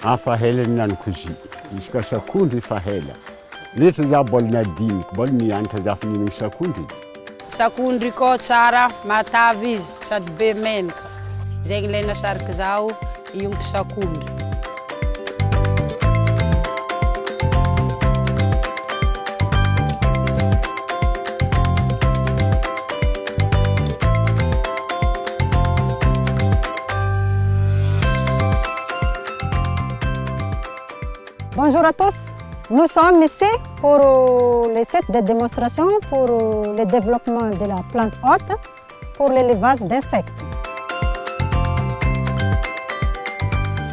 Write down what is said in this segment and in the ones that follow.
Afahela nan kuzi. Iska sakundi fahela. Leta za bol na dini, bol ni anta za fini sakundi. Sakundi ko tsara mataviz sad bemenka. Zengle na sarkzau yung sakundi. Bonjour à tous, nous sommes ici pour les sets de démonstration pour le développement de la plante hôte pour l'élevage d'insectes.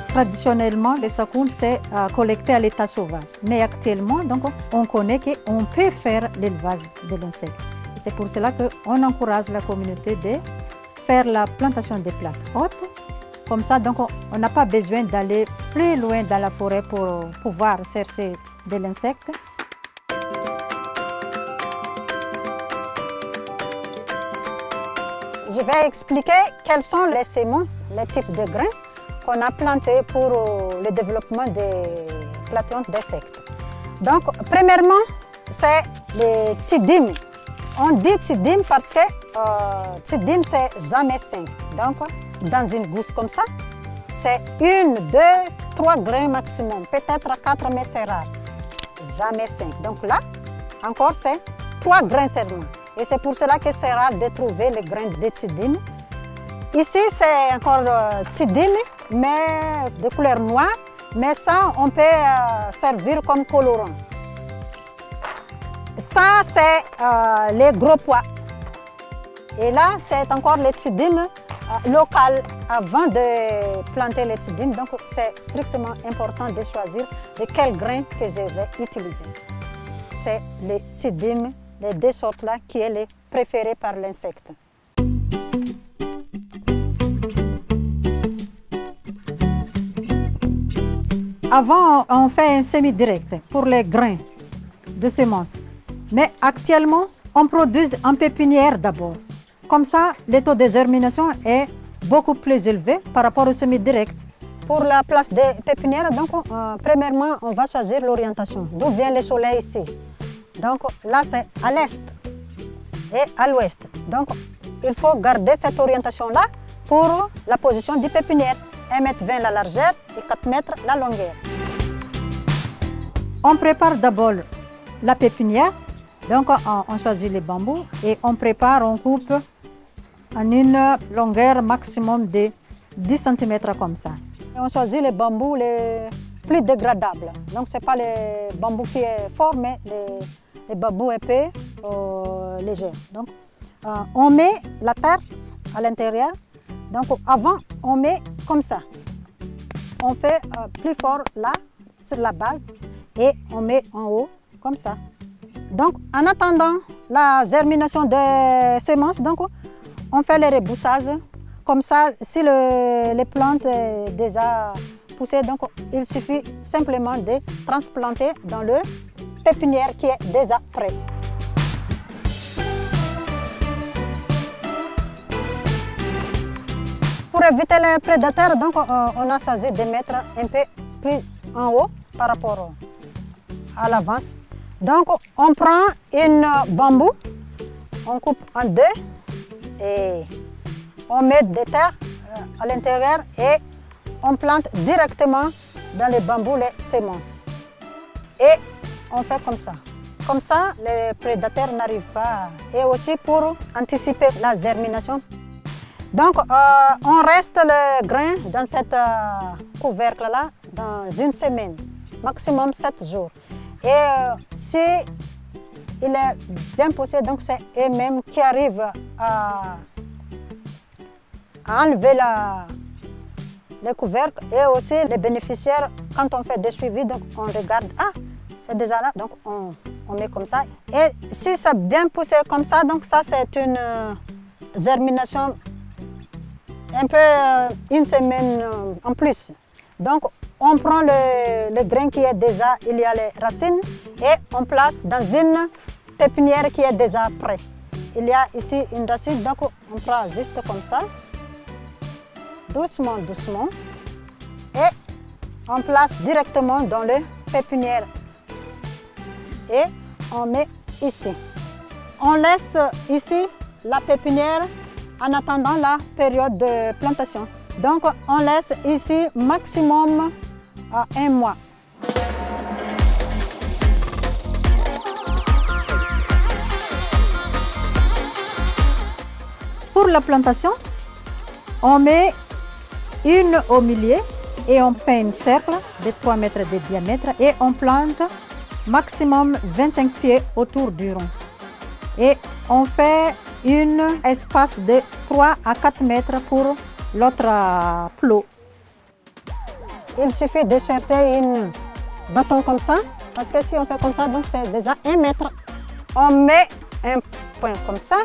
Traditionnellement, le sakoun c'est collecté à l'état sauvage. Mais actuellement, donc, on connaît qu'on peut faire l'élevage de l'insecte. C'est pour cela qu'on encourage la communauté de faire la plantation des plantes hôtes. Comme ça, donc, on n'a pas besoin d'aller plus loin dans la forêt pour pouvoir chercher de l'insecte. Je vais expliquer quelles sont les semences, les types de grains qu'on a plantés pour le développement des plantations d'insectes. Donc, premièrement, c'est les tsidim. On dit tsidim parce que tsidim, c'est jamais 5. Donc, dans une gousse comme ça, c'est 1, 2, 3 grains maximum, peut-être 4, mais c'est rare. Jamais 5. Donc là, encore, c'est 3 grains seulement. Et c'est pour cela que c'est rare de trouver les grains de tsidim. Ici, c'est encore tsidim, mais de couleur noire. Mais ça, on peut servir comme colorant. Ça, c'est les gros pois. Et là, c'est encore les tsidim local avant de planter les tsidim. Donc, c'est strictement important de choisir de quel grain que je vais utiliser. C'est les tsidim, les deux sortes-là, qui est les préférés par l'insecte. Avant, on fait un semi-direct pour les grains de semences. Mais actuellement, on produit en pépinière d'abord. Comme ça, le taux de germination est beaucoup plus élevé par rapport au semi-direct. Pour la place des pépinières, donc, premièrement, on va choisir l'orientation. D'où vient le soleil ici? Donc là, c'est à l'est et à l'ouest. Donc, il faut garder cette orientation-là pour la position du pépinière. 1,20 m la largeur et 4 mètres la longueur. On prépare d'abord la pépinière. Donc, on choisit les bambous et on prépare, on coupe en une longueur maximum de 10 cm comme ça. Et on choisit les bambous les plus dégradables. Donc, ce n'est pas les bambous qui est fort, mais les bambous épais, légers. Donc, on met la terre à l'intérieur. Donc, avant, on met comme ça. On fait plus fort là, sur la base, et on met en haut, comme ça. Donc, en attendant la germination des semences, donc, on fait le reboussage. Comme ça, si les plantes sont déjà poussées, donc, il suffit simplement de transplanter dans le pépinière qui est déjà prêt. Pour éviter les prédateurs, donc, on a choisi de mettre un peu plus en haut par rapport à l'avance. Donc, on prend une bambou, on coupe en deux et on met des terres à l'intérieur et on plante directement dans les bambous les semences. Et on fait comme ça. Comme ça, les prédateurs n'arrivent pas. Et aussi pour anticiper la germination. Donc, on reste le grain dans cette couvercle-là dans une semaine, maximum 7 jours. Et si il est bien poussé, donc c'est eux-mêmes qui arrivent à enlever le couvercle. Et aussi les bénéficiaires, quand on fait des suivis, donc on regarde, ah, c'est déjà là, donc on met comme ça. Et si c'est bien poussé comme ça, donc ça c'est une germination un peu une semaine en plus. Donc on prend le grain qui est déjà, il y a les racines et on place dans une pépinière qui est déjà prête. Il y a ici une racine, donc on prend juste comme ça, doucement, doucement, et on place directement dans le pépinière et on met ici. On laisse ici la pépinière en attendant la période de plantation. Donc on laisse ici maximum 1 mois. Pour la plantation, on met une au milieu et on fait un cercle de 3 mètres de diamètre et on plante maximum 25 pieds autour du rond. Et on fait un espace de 3 à 4 mètres pour l'autre plot. Il suffit de chercher un bâton comme ça, parce que si on fait comme ça, donc c'est déjà 1 mètre. On met un point comme ça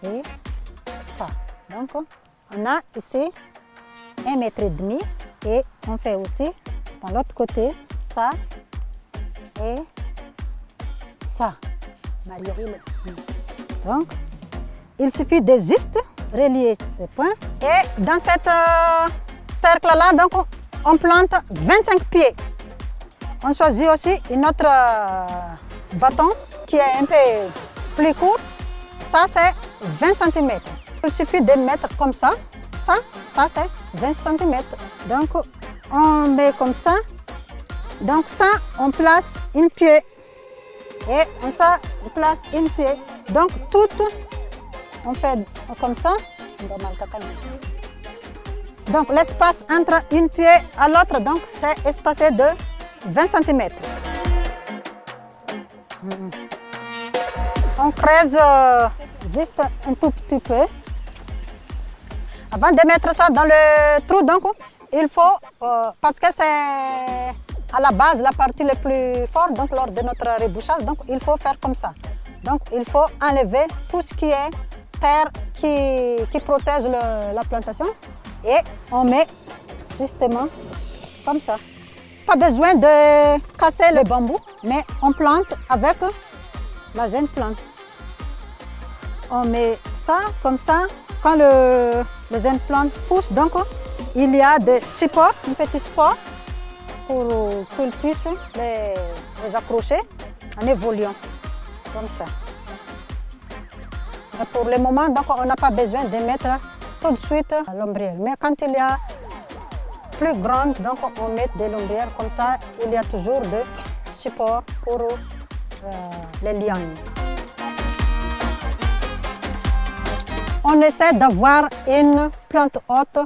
et ça. Donc on a ici 1,5 mètre et on fait aussi dans l'autre côté ça et ça. Donc il suffit de juste relier ces points et dans cet cercle là donc on plante 25 pieds. On choisit aussi un autre bâton qui est un peu plus court. Ça c'est 20 cm. Il suffit de mettre comme ça. Ça c'est 20 cm. Donc on met comme ça. Donc ça on place une pied. Et on place une pied. Donc tout on fait comme ça. Donc l'espace entre une pied à l'autre donc c'est espacé de 20 cm. On creuse juste un tout petit peu. Avant de mettre ça dans le trou, donc il faut, parce que c'est à la base la partie la plus forte, donc lors de notre rebouchage, donc il faut faire comme ça. Donc il faut enlever tout ce qui est terre qui protège la plantation et on met justement comme ça. Pas besoin de casser le bambou, mais on plante avec la jeune plante. On met ça comme ça. Quand les jeunes plantes poussent, donc il y a des supports, un petit support pour qu'ils puissent les accrocher en évoluant comme ça. Et pour le moment, donc on n'a pas besoin de mettre tout de suite l'ombrière. Mais quand il y a plus grande, donc on met des lombrières comme ça. Il y a toujours des supports pour les lianes. On essaie d'avoir une plante haute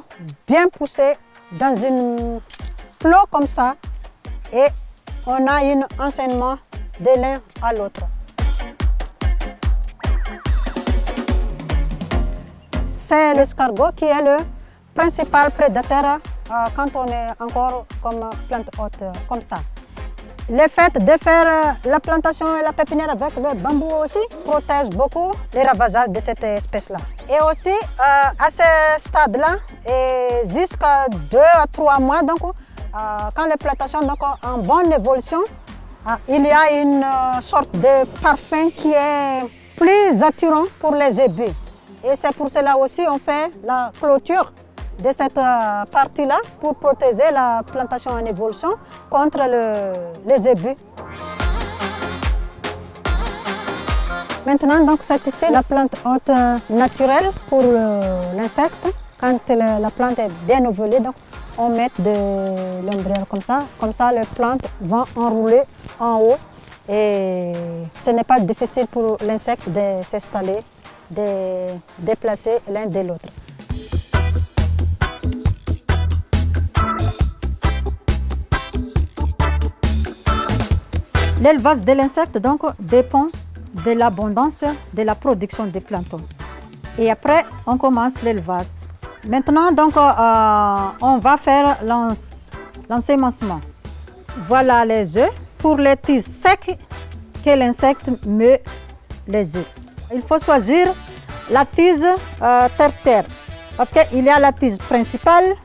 bien poussée dans une flot comme ça et on a un enchaînement de l'un à l'autre. C'est l'escargot qui est le principal prédateur quand on est encore comme plante haute comme ça. Le fait de faire la plantation et la pépinière avec le bambou aussi protège beaucoup les ravages de cette espèce-là. Et aussi, à ce stade-là, jusqu'à 2 à 3 mois, donc, quand les plantations sont en bonne évolution, il y a une sorte de parfum qui est plus attirant pour les zébus. Et c'est pour cela aussi qu'on fait la clôture de cette partie-là pour protéger la plantation en évolution contre les zébus. Maintenant, donc, c'est ici la plante haute naturelle pour l'insecte. Quand la plante est bien ovulée, donc, on met de l'ombrière comme ça. Comme ça, les plantes vont enrouler en haut et ce n'est pas difficile pour l'insecte de s'installer, de déplacer l'un de l'autre. L'élevage de l'insecte donc dépend de l'abondance de la production des plancton. Et après, on commence l'élevage. Maintenant, donc, on va faire l'ensemencement. Voilà les œufs. Pour les tiges secs que l'insecte met les œufs. Il faut choisir la tige tertiaire parce qu'il y a la tige principale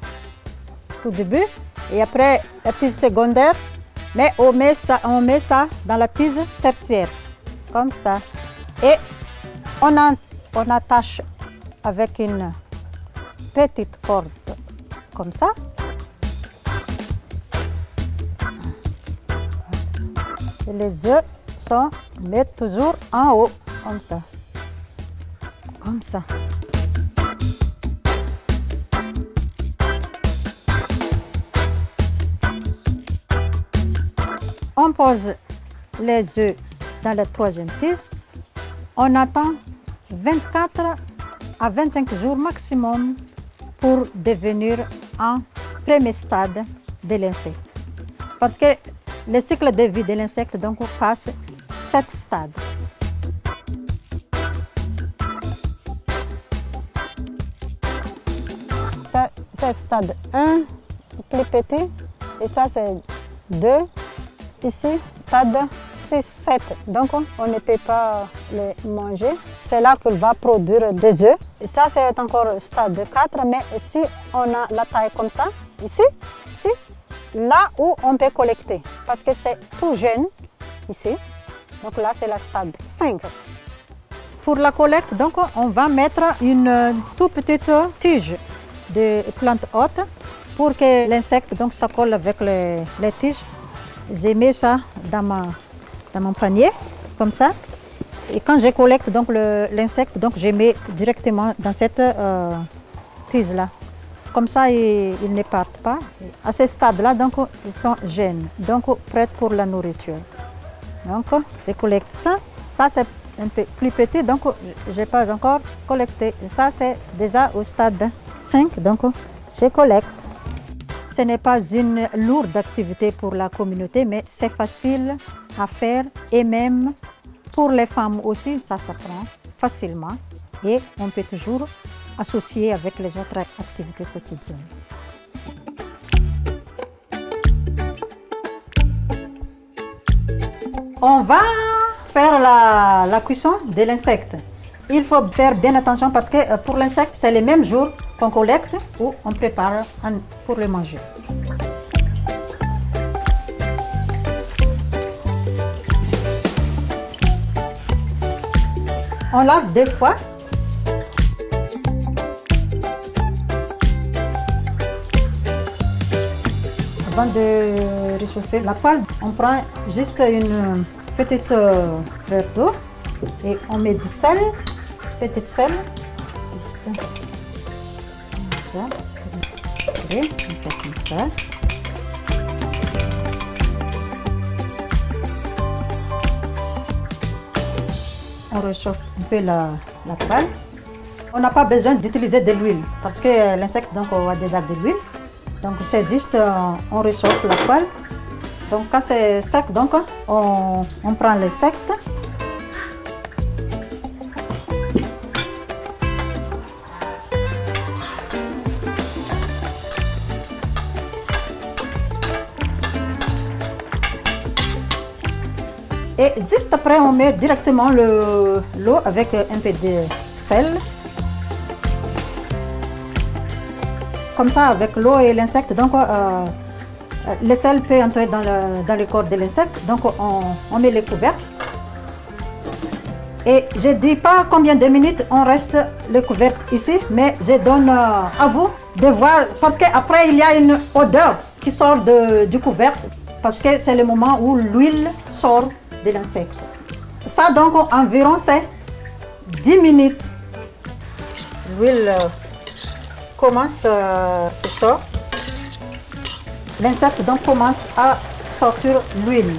au début et après la tige secondaire. Mais on met ça dans la tige tertiaire, comme ça. Et on attache avec une petite corde comme ça. Et les œufs sont mis toujours en haut, comme ça. Comme ça. On pose les œufs dans la troisième tige. On attend 24 à 25 jours maximum pour devenir un premier stade de l'insecte. Parce que le cycle de vie de l'insecte donc passe 7 stades. Ça, c'est stade 1, plus petit. Et ça, c'est 2. Ici, stade 6, 7. Donc, on ne peut pas les manger. C'est là qu'il va produire des œufs. Et ça, c'est encore stade 4. Mais si on a la taille comme ça, ici, là où on peut collecter. Parce que c'est tout jeune, ici. Donc là, c'est la stade 5. Pour la collecte, donc, on va mettre une toute petite tige de plante haute pour que l'insecte se colle avec les tiges. J'ai mis ça dans mon panier, comme ça. Et quand je collecte l'insecte, je mets directement dans cette tige-là. Comme ça, ils ne partent pas. À ce stade-là, ils sont jeunes, donc prêts pour la nourriture. Donc, je collecte ça. Ça, c'est un peu plus petit, donc je n'ai pas encore collecté. Ça, c'est déjà au stade 5, donc je collecte. Ce n'est pas une lourde activité pour la communauté, mais c'est facile à faire et même pour les femmes aussi, ça s'apprend facilement et on peut toujours associer avec les autres activités quotidiennes. On va faire la cuisson de l'insecte. Il faut faire bien attention parce que pour l'insecte, c'est le même jour qu'on collecte ou on prépare pour le manger. On lave 2 fois. Avant de réchauffer la poêle, on prend juste une petite verre d'eau et on met du sel, petite sel. On fait comme ça. On réchauffe un peu la poêle. On n'a pas besoin d'utiliser de l'huile parce que l'insecte a déjà de l'huile. Donc c'est juste, on réchauffe la poêle. Donc quand c'est sec, on prend l'insecte. Et juste après, on met directement l'eau avec un peu de sel. Comme ça, avec l'eau et l'insecte, le sel peut entrer dans le corps de l'insecte. Donc, on met les couvercles. Et je ne dis pas combien de minutes on reste le couvercle ici, mais je donne à vous de voir, parce qu'après, il y a une odeur qui sort du couvercle, parce que c'est le moment où l'huile sort de l'insecte. Ça, environ, c'est 10 minutes. L'huile commence à se sortir. L'insecte commence à sortir l'huile.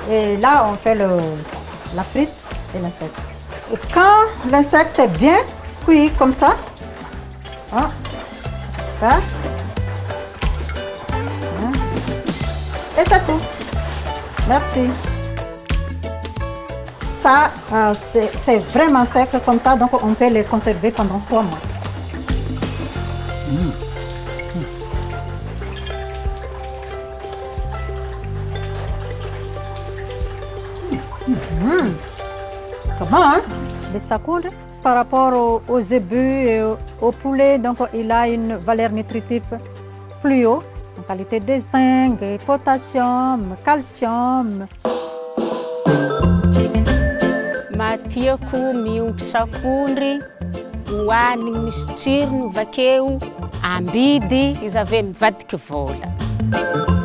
Et là, on fait la frite de l'insecte. Et quand l'insecte est bien cuit comme ça, et c'est tout. Merci. Ça, c'est vraiment sec comme ça, donc on peut les conserver pendant 3 mois. C'est bon, hein? Le sacourde, par rapport aux zébus et au poulet, il a une valeur nutritive plus haute, en qualité de zinc, potassium, calcium. Matiako miompy sakondry hoanigny misy tsirony vakeo ambidy izy avy mivadiky vola.